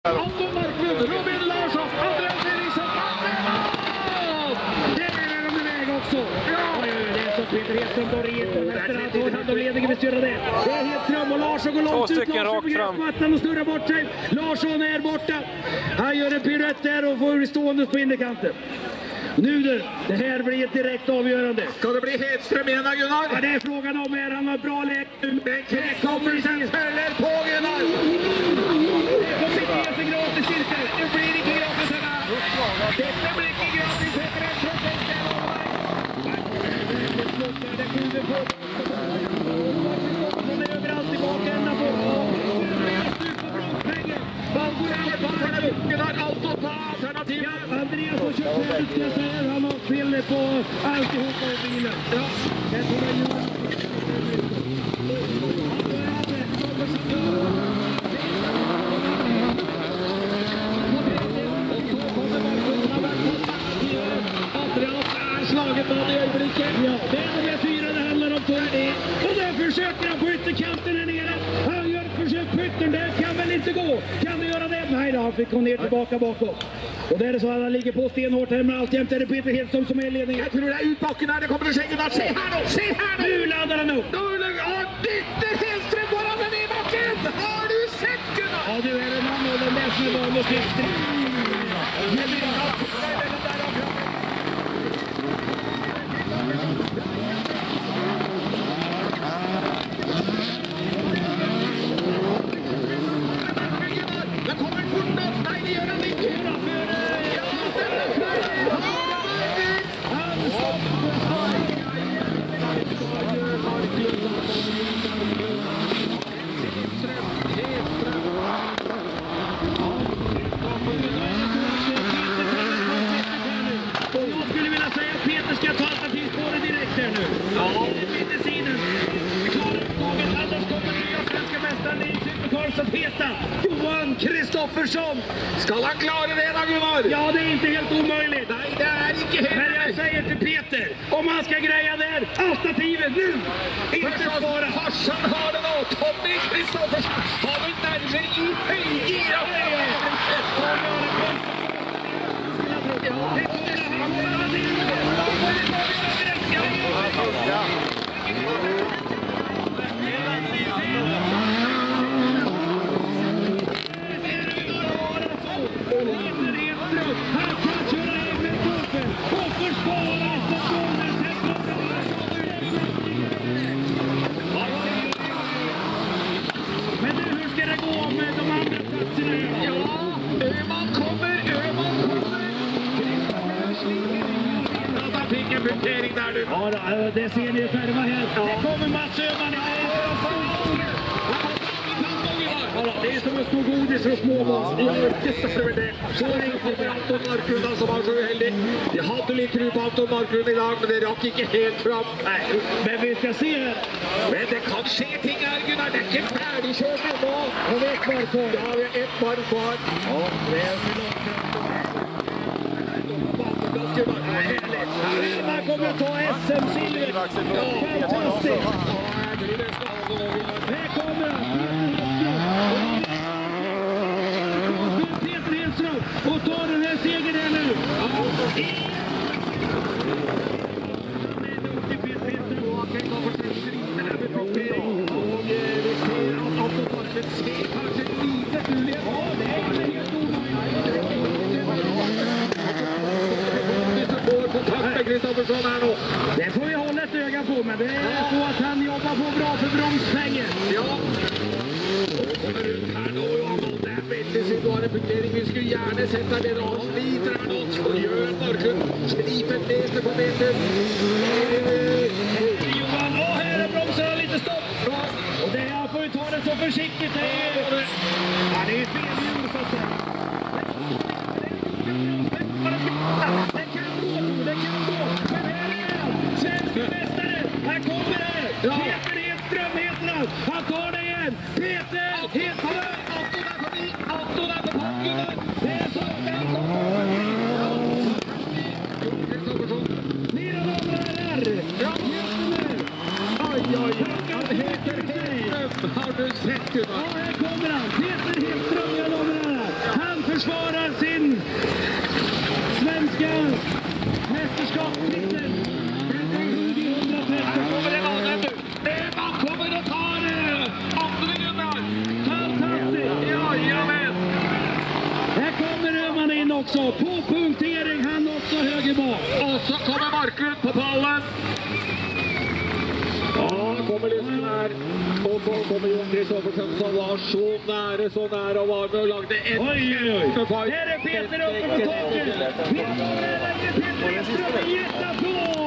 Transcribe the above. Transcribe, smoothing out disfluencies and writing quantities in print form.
Anton Marklund, Robin Larsson, Andreas Eriksson, det är de iväg också. Ja, det är så Peter Hedström går in efter att ha hand om ledningen, vi styr det. Det är Hedström och Larsson går långt ut. Larsson blir mattan och snurrar bort sig. Larsson är borta. Han gör en piruett där och får stående på innerkanten. Nu det här blir ett direkt avgörande. Ska det bli Hedström igen, Gunnar? Ja, det är frågan om är han har bra läge. Men Kristoffersen fäller på Gunnar. Det kommer inte ge sig gratis cirkel. Det blir inte gratis här. Detta blir inte gratis. Det kunder på. Han är överallt tillbaka ända på. Andreas har kört färdigt, ska jag säga. Han har fel på alltihopa i bilen. Ja, det tror jag gjorde. Andreas är slaget av ögonblicket. Ja, det är de fyra det handlar om. Och där försöker han på ytterkanten här nere. Han gör ett försök på yttern. Det kan väl inte gå. Kan du göra det? Nej då, han fick gå ner tillbaka bakom. Och där är så att han ligger på stenhårt här, men alltjämt är det Peter Hedström som är i ledningen. Jag tror det är ut backen här, det kommer till Schengen. Se här då, se här då! Nu laddar han upp! Peter Hedström bara med i backen! Har du sett Gunnar? Ja, du är en annan av den där som är vanlig Hedström. Johan Kristoffersson. Ska han klara det då, Gunnar? Ja, det är inte helt omöjligt. Nej, det är inte helt. Men jag säger till Peter, om han ska greja där, alternativet nu. Inte spara. Farsan har det då. Tommy Kristoffersson har vi nerver i höjdgir. Men nu, hur ska det gå med de andra platserna? Ja, Öhman kommer. Han fick en punktering där nu. Ja, det ser ni själva här. Det kommer Mats Öhman. Det är som att stå godis för småbarn. Så enkelt med Anton Marklund som var så uheldig. Jag hade lite tro på Anton Marklund idag, men det rack inte helt fram. Nej, men vi ska se här. Men det kan ske ting här, Gunnar. Det är inte färdigkört ändå. Och vi är ett varv kvar. Ja, vi har ett varv kvar. Ja, det är för långt. Man kommer att ta SM-silver. Fantastiskt. Här kommer han. Peter Hedström. Och tar den här segern här nu. Det får vi hålla ett öga på, men det är så att han jobbar på bra för bromspengen. Ja. Kommer ut här då, ja, där vet vi var det punktering. Vi skulle gärna sätta det då. Sliter han något, så gör Marklund. Slipet meter på meter. Johan, och här är bromsarna lite stopp. Och det här får vi ta det så försiktigt. Det är fel hjul så att säga. Det kan gå. Men här är han. Svensk mästare. Här kommer det. Peter Hedström heter han. Han tar det igen. Peter Hedström. Anton är på Gunnar. Det är så. Mina damer och herrar. Har du sett Gunnar? Ja, här kommer han. Peter Hedström, mina damer och herrar. försvarar sin svenska mästerskapstitel. Här kommer det mannen nu. Man kommer att ta det. Andringen där. Fantastiskt! Jajamän. Här kommer Öhman in också. På punktering, han också höger bak. Och så kommer Marklund på pallen. Ja, kommer Lysken här. Och så kommer Jon Kristoffersen som var så nära och var med och lagde en. Oj, oj, oj. Där är Peter uppe på taket. Peter Edström, jättapplåd!